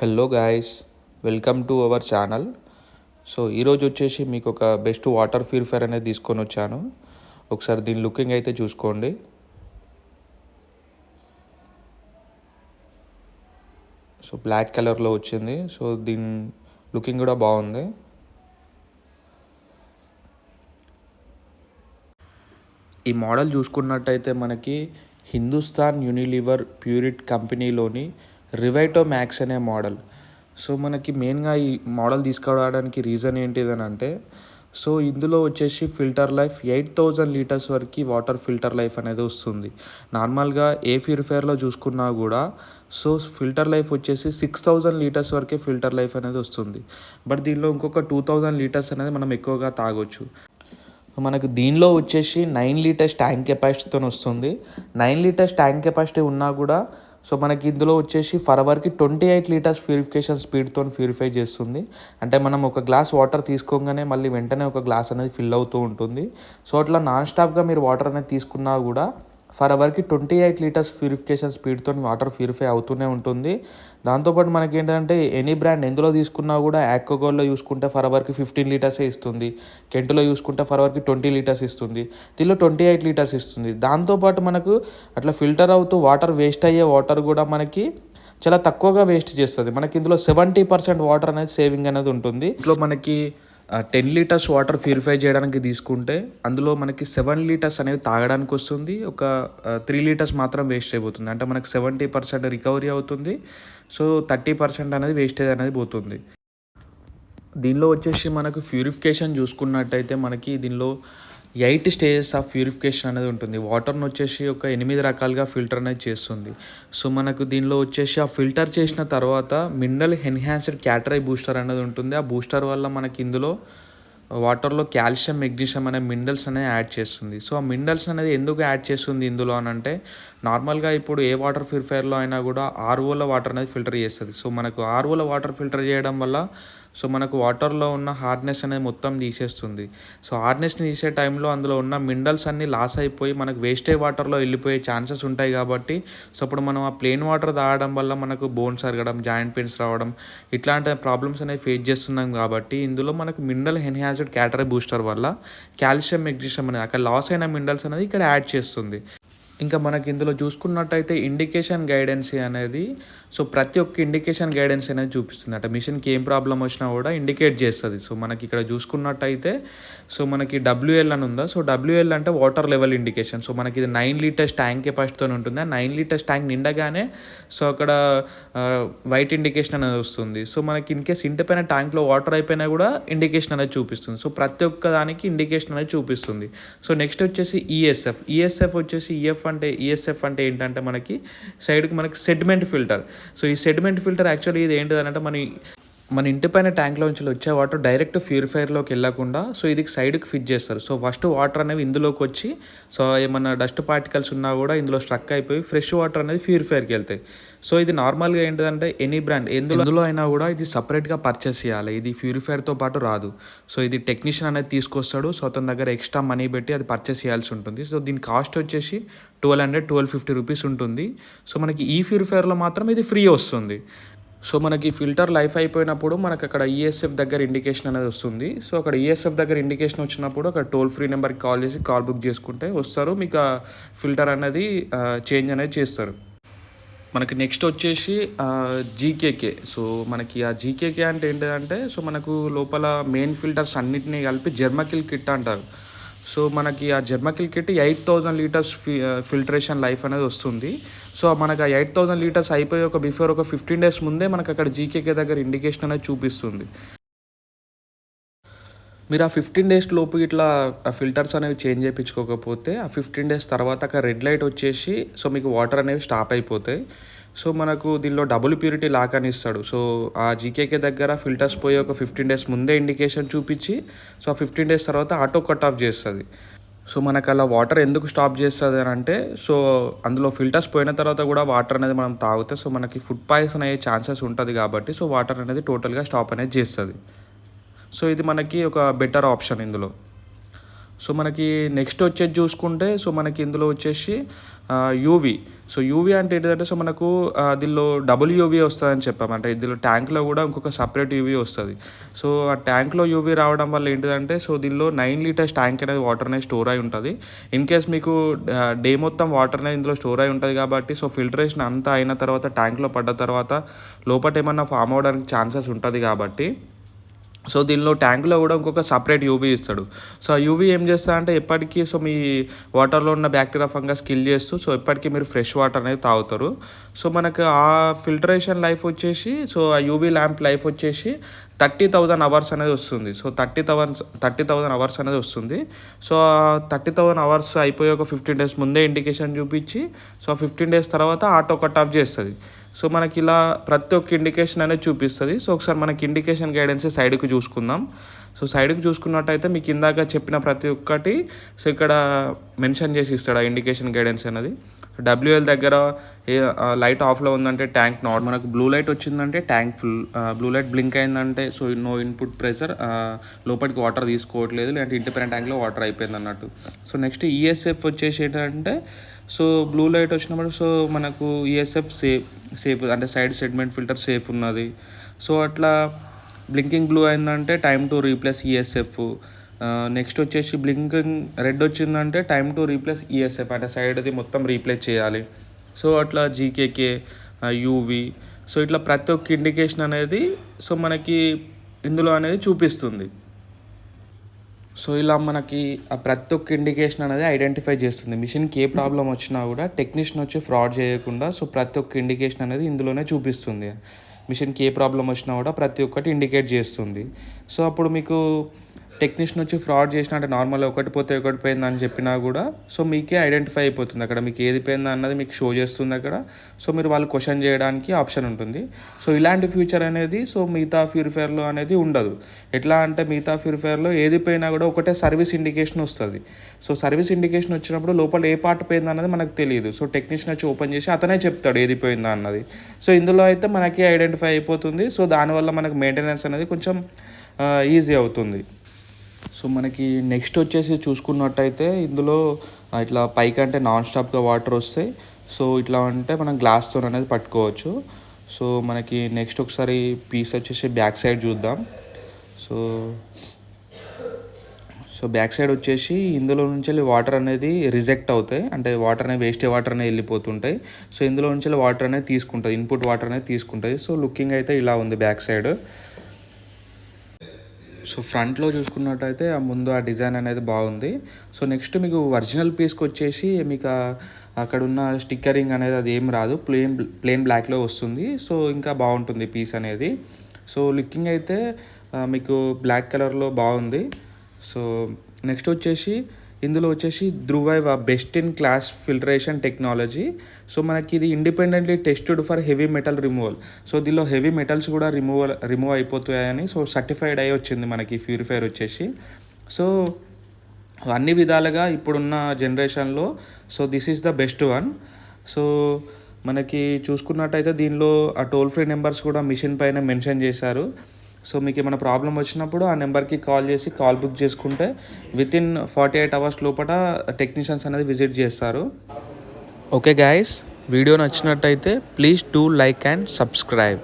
Hello guys, welcome to our channel. So ఈరోజు వచ్చేసి మీకు ఒక బెస్ట్ వాటర్ ప్యూరిఫైయర్ అనేది తీసుకొని వచ్చాను. ఒకసారి దీని లుకింగ్ అయితే చూసుకోండి. సో బ్లాక్ కలర్లో వచ్చింది. సో దీని లుకింగ్ కూడా బాగుంది. ఈ మోడల్ చూసుకున్నట్టయితే మనకి హిందుస్థాన్ యూనిలివర్ ప్యూరిట్ కంపెనీలోని రివైటో మ్యాక్స్ అనే మోడల్. సో మనకి మెయిన్గా ఈ మోడల్ తీసుకురావడానికి రీజన్ ఏంటిదని అంటే, సో ఇందులో వచ్చేసి ఫిల్టర్ లైఫ్ 8000 లీటర్స్ వరకు వాటర్ ఫిల్టర్ లైఫ్ అనేది వస్తుంది. నార్మల్గా ఏ ప్యూరిఫైయర్లో చూసుకున్నా కూడా సో ఫిల్టర్ లైఫ్ వచ్చేసి 6000 లీటర్స్ వరకే ఫిల్టర్ లైఫ్ అనేది వస్తుంది. బట్ దీనిలో ఇంకొక 2000 లీటర్స్ అనేది మనం ఎక్కువగా తాగొచ్చు. మనకు దీనిలో వచ్చేసి 9 లీటర్స్ ట్యాంక్ కెపాసిటీతో వస్తుంది. 9 లీటర్స్ ట్యాంక్ కెపాసిటీ ఉన్నా కూడా సో మనకి ఇందులో వచ్చేసి ఫర్ అవర్కి 28 లీటర్స్ ప్యూరిఫికేషన్ స్పీడ్తో ప్యూరిఫై చేస్తుంది. అంటే మనం ఒక గ్లాస్ వాటర్ తీసుకోగానే మళ్ళీ వెంటనే ఒక గ్లాస్ అనేది ఫిల్ అవుతూ ఉంటుంది. సో అట్లా నాన్ స్టాప్గా మీరు వాటర్ అనేది తీసుకున్నా కూడా ఫర్ అవర్కి 28 లీటర్స్ ప్యూరిఫికేషన్ స్పీడ్తో వాటర్ ప్యూరిఫై అవుతూనే ఉంటుంది. దాంతోపాటు మనకి ఏంటంటే ఎనీ బ్రాండ్ ఎందులో తీసుకున్నా కూడా యాక్వాగార్డ్లో చూసుకుంటే ఫర్ అవర్కి 15 లీటర్సే ఇస్తుంది. కెంటులో చూసుకుంటే ఫర్ అవర్కి 20 లీటర్స్ ఇస్తుంది. దీనిలో 28 లీటర్స్ ఇస్తుంది. దాంతోపాటు మనకు అట్లా ఫిల్టర్ అవుతూ వాటర్ వేస్ట్ అయ్యే వాటర్ కూడా మనకి చాలా తక్కువగా వేస్ట్ చేస్తుంది. మనకి ఇందులో 70% వాటర్ అనేది సేవింగ్ అనేది ఉంటుంది. ఇంట్లో మనకి 10 లీటర్స్ వాటర్ ప్యూరిఫై చేయడానికి తీసుకుంటే అందులో మనకి 7 లీటర్స్ అనేవి తాగడానికి వస్తుంది. ఒక 3 లీటర్స్ మాత్రం వేస్ట్ అయిపోతుంది. అంటే మనకి 70% రికవరీ అవుతుంది. సో 30% అనేది వేస్టేజ్ అనేది పోతుంది. దీనిలో వచ్చేసి మనకు ప్యూరిఫికేషన్ చూసుకున్నట్టయితే మనకి దీనిలో 8 స్టేజెస్ ఆఫ్ ప్యూరిఫికేషన్ అనేది ఉంటుంది. వాటర్ని వచ్చేసి ఒక 8 రకాలుగా ఫిల్టర్ అనేది చేస్తుంది. సో మనకు దీనిలో వచ్చేసి ఆ ఫిల్టర్ చేసిన తర్వాత మినరల్ ఎన్హాన్స్డ్ క్యాటరై బూస్టర్ అనేది ఉంటుంది. ఆ బూస్టర్ వల్ల మనకి ఇందులో వాటర్లో కాల్షియం, మెగ్నీషియం అనే మినరల్స్ అనేది యాడ్ చేస్తుంది. సో ఆ మినరల్స్ అనేది ఎందుకు యాడ్ చేస్తుంది ఇందులో అని అంటే, నార్మల్గా ఇప్పుడు ఏ వాటర్ ప్యూరిఫైయర్లో అయినా కూడా ఆర్ఓలో వాటర్ అనేది ఫిల్టర్ చేస్తుంది. సో మనకు ఆర్ఓలో వాటర్ ఫిల్టర్ చేయడం వల్ల సో మనకు వాటర్లో ఉన్న హార్డ్నెస్ అనేది మొత్తం తీసేస్తుంది. సో హార్డ్నెస్ని తీసే టైంలో అందులో ఉన్న మినరల్స్ అన్నీ లాస్ అయిపోయి మనకు వేస్టేజ్ వాటర్లో వెళ్ళిపోయే ఛాన్సెస్ ఉంటాయి. కాబట్టి సో ఇప్పుడు మనం ఆ ప్లెయిన్ వాటర్ తాగడం వల్ల మనకు బోన్స్ అరగడం, జాయింట్ పెయిన్స్ రావడం ఇట్లాంటి ప్రాబ్లమ్స్ అనేవి ఫేస్ చేస్తున్నాం. కాబట్టి ఇందులో మనకు మినరల్ ఎన్హాన్స్డ్ క్యాటరై బూస్టర్ వల్ల కాల్షియం, మెగ్నీషియం అనేది అక్కడ లాస్ అయిన మినరల్స్ అనేది ఇక్కడ యాడ్ చేస్తుంది. ఇంకా మనకి ఇందులో చూసుకున్నట్టయితే ఇండికేషన్ గైడెన్స్ అనేది సో ప్రతి ఒక్క ఇండికేషన్ గైడెన్స్ అనేది చూపిస్తుంది. అంటే మిషన్కి ఏం ప్రాబ్లం వచ్చినా కూడా ఇండికేట్ చేస్తుంది. సో మనకి ఇక్కడ చూసుకున్నట్టయితే సో మనకి WL అని ఉందా. సో WL అంటే వాటర్ లెవెల్ ఇండికేషన్. సో మనకి ఇది 9 లీటర్స్ ట్యాంక్ కెపాసిటీతో ఉంటుంది. ఆ 9 లీటర్స్ ట్యాంక్ నిండగానే సో అక్కడ వైట్ ఇండికేషన్ అనేది వస్తుంది. సో మనకి ఇన్కేస్ ఇంటిపైన ట్యాంక్లో వాటర్ అయిపోయినా కూడా ఇండికేషన్ అనేది చూపిస్తుంది. సో ప్రతి ఒక్క దానికి ఇండికేషన్ అనేది చూపిస్తుంది. సో నెక్స్ట్ వచ్చేసి ఈఎస్ఎఫ్ వచ్చేసి ఈఎస్ఎఫ్ అంటే ఏంటంటే మనకి సైడ్కి మనకి సెడిమెంట్ ఫిల్టర్. సో ఈ సెడిమెంట్ ఫిల్టర్ యాక్చువల్లీ ఇది ఏంటిదంటే మన ఇంటి పైన ట్యాంక్లో నుంచి వచ్చే వాటర్ డైరెక్ట్ ప్యూరిఫైయర్లోకి వెళ్ళకుండా సో ఇది సైడ్కి ఫిట్ చేస్తారు. సో ఫస్ట్ వాటర్ అనేవి ఇందులోకి వచ్చి సో ఏమన్నా డస్ట్ పార్టికల్స్ ఉన్నా కూడా ఇందులో స్ట్రక్ అయిపోయి ఫ్రెష్ వాటర్ అనేది ప్యూరిఫైయర్కి వెళ్తాయి. సో ఇది నార్మల్గా ఏంటిదంటే ఎనీ బ్రాండ్ ఎందులో అయినా కూడా ఇది సపరేట్గా పర్చేస్ చేయాలి. ఇది ప్యూరిఫైయర్తో పాటు రాదు. సో ఇది టెక్నీషియన్ అనేది తీసుకొస్తాడు. సో అతని దగ్గర ఎక్స్ట్రా మనీ పెట్టి అది పర్చేస్ చేయాల్సి ఉంటుంది. సో దీని కాస్ట్ వచ్చేసి 1250 రూపీస్ ఉంటుంది. సో మనకి ఈ ప్యూరిఫైయర్లో మాత్రం ఇది ఫ్రీ వస్తుంది. సో మనకి ఫిల్టర్ లైఫ్ అయిపోయినప్పుడు మనకు అక్కడ ఈఎస్ఎఫ్ దగ్గర ఇండికేషన్ అనేది వస్తుంది. సో అక్కడ ఈఎస్ఎఫ్ దగ్గర ఇండికేషన్ వచ్చినప్పుడు అక్కడ టోల్ ఫ్రీ నెంబర్కి కాల్ చేసి కాల్ బుక్ చేసుకుంటే వస్తారు. మీకు ఆ ఫిల్టర్ అనేది చేంజ్ అనేది చేస్తారు. మనకి నెక్స్ట్ వచ్చేసి జీకేకే. సో మనకి ఆ జీకేకే అంటే ఏంటంటే సో మనకు లోపల మెయిన్ ఫిల్టర్స్ అన్నిటినీ కలిపి జెర్మకిల్ కిట్ అంటారు. సో మనకి ఆ జెర్మకిల్ కిట్ 8000 లీటర్స్ ఫిల్టరేషన్ లైఫ్ అనేది వస్తుంది. సో మనకు ఆ 8000 లీటర్స్ అయిపోయి ఒక 15 డేస్ ముందే మనకు అక్కడ జీకేకే దగ్గర ఇండికేషన్ అనేది చూపిస్తుంది. మీరు ఆ 15 డేస్ లోపు ఇట్లా ఆ ఫిల్టర్స్ అనేవి చేంజ్ చేయించుకోకపోతే ఆ 15 డేస్ తర్వాత అక్కడ రెడ్ లైట్ వచ్చేసి సో మీకు వాటర్ అనేవి స్టాప్ అయిపోతాయి. సో మనకు దీనిలో డబుల్ ప్యూరిటీ లాక్ అని ఇస్తాడు. సో ఆ జీకేకే దగ్గర ఫిల్టర్స్ పోయి ఒక 15 డేస్ ముందే ఇండికేషన్ చూపించి సో ఆ 15 డేస్ తర్వాత ఆటో కట్ ఆఫ్ చేస్తుంది. సో మనకు అలా వాటర్ ఎందుకు స్టాప్ చేస్తుంది అని అంటే సో అందులో ఫిల్టర్స్ పోయిన తర్వాత కూడా వాటర్ అనేది మనం తాగితే సో మనకి ఫుడ్ పాయిజన్ అయ్యే ఛాన్సెస్ ఉంటుంది. కాబట్టి సో వాటర్ అనేది టోటల్గా స్టాప్ అనేది చేస్తుంది. సో ఇది మనకి ఒక బెటర్ ఆప్షన్ ఇందులో. సో మనకి నెక్స్ట్ వచ్చేది చూసుకుంటే సో మనకి ఇందులో వచ్చేసి యూవీ. సో యూవీ అంటే ఏంటిదంటే సో మనకు దీనిలో డబుల్ యూవీ వస్తుందని చెప్పామంటే ఇందులో ట్యాంక్లో కూడా ఇంకొక సపరేట్ యూవీ వస్తుంది. సో ఆ ట్యాంక్లో యూవీ రావడం వల్ల ఏంటిదంటే సో దీనిలో 9 లీటర్స్ ట్యాంక్ అనేది వాటర్ అనేది స్టోర్ అయి ఉంటుంది. ఇన్ కేస్ మీకు డే మొత్తం వాటర్ అనేది ఇందులో స్టోర్ అయి ఉంటుంది కాబట్టి సో ఫిల్టరేషన్ అంతా అయిన తర్వాత ట్యాంక్లో పడ్డ తర్వాత లోపల ఏమన్నా ఫామ్ అవ్వడానికి ఛాన్సెస్ ఉంటుంది కాబట్టి సో దీనిలో ట్యాంకులో కూడా ఇంకొక సపరేట్ యూవీ ఇస్తాడు. సో ఆ యూవీ ఏం చేస్తా అంటే ఎప్పటికీ సో మీ వాటర్లో ఉన్న బ్యాక్టీరియా ఫంగస్ కిల్ చేస్తూ సో ఎప్పటికీ మీరు ఫ్రెష్ వాటర్ అనేది తాగుతారు. సో మనకు ఆ ఫిల్టరేషన్ లైఫ్ వచ్చేసి సో ఆ యూవీ ల్యాంప్ లైఫ్ వచ్చేసి 30,000 అవర్స్ అనేది వస్తుంది. సో 30,000 అవర్స్ అనేది వస్తుంది. సో 30,000 అవర్స్ అయిపోయి ఒక 15 డేస్ ముందే ఇండికేషన్ చూపించి సో 15 డేస్ తర్వాత ఆటో కట్ ఆఫ్ చేస్తుంది. సో మనకి ఇలా ప్రతి ఒక్క ఇండికేషన్ అనేది చూపిస్తుంది. సో ఒకసారి మనకి ఇండికేషన్ గైడెన్స్ సైడ్కి చూసుకుందాం. సో సైడ్కి చూసుకున్నట్టయితే మీకు ఇందాక చెప్పిన ప్రతి ఒక్కటి సో ఇక్కడ మెన్షన్ చేసి ఇస్తాడు ఆ ఇండికేషన్ గైడెన్స్ అనేది. డబ్ల్యూఎల్ దగ్గర లైట్ ఆఫ్లో ఉందంటే ట్యాంక్ నాట్, మనకు బ్లూ లైట్ వచ్చిందంటే tank full, blue light blink అయిందంటే సో నో ఇన్పుట్ ప్రెషర్, లోపలికి వాటర్ తీసుకోవట్లేదు, లేదంటే ఇండిపెండెంట్ ట్యాంక్లో వాటర్ అయిపోయింది అన్నట్టు. సో నెక్స్ట్ ఈఎస్ఎఫ్ వచ్చేసి ఏంటంటే సో బ్లూ లైట్ వచ్చినప్పుడు సో మనకు ఈఎస్ఎఫ్ సేఫ్ అంటే సైడ్ సెగ్మెంట్ ఫిల్టర్ సేఫ్ ఉన్నది. సో అట్లా బ్లింకింగ్ బ్లూ అయిందంటే time to replace ESF. Next వచ్చేసి బ్లింకింగ్ రెడ్ వచ్చిందంటే టైమ్ టు రీప్లేస్ ఈఎస్ఎఫ్ అంటే సైడ్ది మొత్తం రీప్లేస్ చేయాలి. సో అట్లా జీకేకే, యూవి, సో ఇట్లా ప్రతి ఒక్క ఇండికేషన్ అనేది సో మనకి ఇందులో అనేది చూపిస్తుంది. సో ఇలా మనకి ఆ ప్రతి ఒక్క ఇండికేషన్ అనేది ఐడెంటిఫై చేస్తుంది. మిషన్కి ఏ ప్రాబ్లం వచ్చినా కూడా టెక్నీషియన్ వచ్చి ఫ్రాడ్ చేయకుండా సో ప్రతి ఒక్క ఇండికేషన్ అనేది ఇందులోనే చూపిస్తుంది. మిషన్కి ఏ ప్రాబ్లం వచ్చినా కూడా ప్రతి ఒక్కటి ఇండికేట్ చేస్తుంది. సో అప్పుడు మీకు టెక్నీషియన్ వచ్చి ఫ్రాడ్ చేసినా అంటే నార్మల్గా ఒకటి పోతే ఒకటి పోయిందని చెప్పినా కూడా సో మీకే ఐడెంటిఫై అయిపోతుంది అక్కడ, మీకు ఏది పోయిందా అన్నది మీకు షో చేస్తుంది అక్కడ. సో మీరు వాళ్ళు క్వశ్చన్ చేయడానికి ఆప్షన్ ఉంటుంది. సో ఇలాంటి ఫ్యూచర్ అనేది సో మిగతా ప్యూరిఫైయర్లో అనేది ఉండదు. ఎట్లా అంటే మిగతా ప్యూరిఫైయర్లో ఏది పోయినా కూడా ఒకటే సర్వీస్ ఇండికేషన్ వస్తుంది. సో సర్వీస్ ఇండికేషన్ వచ్చినప్పుడు లోపల ఏ పార్ట్ పోయిందా అన్నది మనకు తెలియదు. సో టెక్నీషియన్ వచ్చి ఓపెన్ చేసి అతనే చెప్తాడు ఏది పోయిందా అన్నది. సో ఇందులో అయితే మనకి ఐడెంటిఫై అయిపోతుంది. సో దానివల్ల మనకు మెయింటెనెన్స్ అనేది కొంచెం ఈజీ అవుతుంది. సో మనకి నెక్స్ట్ వచ్చేసి చూసుకున్నట్టయితే ఇందులో ఇట్లా పైకి అంటే నాన్ స్టాప్గా వాటర్ వస్తాయి. సో ఇట్లా అంటే మనం గ్లాస్తో అనేది పట్టుకోవచ్చు. సో మనకి నెక్స్ట్ ఒకసారి పీస్ వచ్చేసి బ్యాక్ సైడ్ చూద్దాం. సో బ్యాక్ సైడ్ వచ్చేసి ఇందులో నుంచి వాటర్ అనేది రిజెక్ట్ అవుతాయి, అంటే వాటర్ అనేది వేస్ట్ వాటర్ అనేది వెళ్ళిపోతుంటాయి. సో ఇందులో నుంచి వాటర్ అనేది తీసుకుంటుంది, ఇన్పుట్ వాటర్ అనేది తీసుకుంటుంది. సో లుకింగ్ అయితే ఇలా ఉంది బ్యాక్ సైడ్. సో ఫ్రంట్లో చూసుకున్నట్టయితే ముందు ఆ డిజైన్ అనేది బాగుంది. సో నెక్స్ట్ మీకు ఒరిజినల్ పీస్కి వచ్చేసి మీకు అక్కడ ఉన్న స్టిక్కరింగ్ అనేది అది ఏం రాదు, ప్లెయిన్ బ్లాక్లో వస్తుంది. సో ఇంకా బాగుంటుంది పీస్ అనేది. సో లుకింగ్ అయితే మీకు బ్లాక్ కలర్లో బాగుంది. సో నెక్స్ట్ వచ్చేసి ఇందులో వచ్చేసి ధృవైవ best in class filtration technology. So మనకి ఇది independently tested for heavy metal removal. So దీనిలో హెవీ మెటల్స్ కూడా రిమూవ్ అయిపోతాయని సో సర్టిఫైడ్ అయి వచ్చింది మనకి ప్యూరిఫైయర్ వచ్చేసి. సో అన్ని విధాలుగా ఇప్పుడున్న జనరేషన్లో so this is the best one. So మనకి చూసుకున్నట్టయితే దీనిలో ఆ టోల్ ఫ్రీ నెంబర్స్ కూడా మిషన్ పైన మెన్షన్ చేశారు. సో మీకు ఏమైనా ప్రాబ్లం వచ్చినప్పుడు ఆ నెంబర్కి కాల్ చేసి కాల్ బుక్ చేసుకుంటే వితిన్ 48 అవర్స్ లోపల టెక్నీషియన్స్ అనేది విజిట్ చేస్తారు. ఓకే గైస్, వీడియో నచ్చినట్టయితే please do like and subscribe.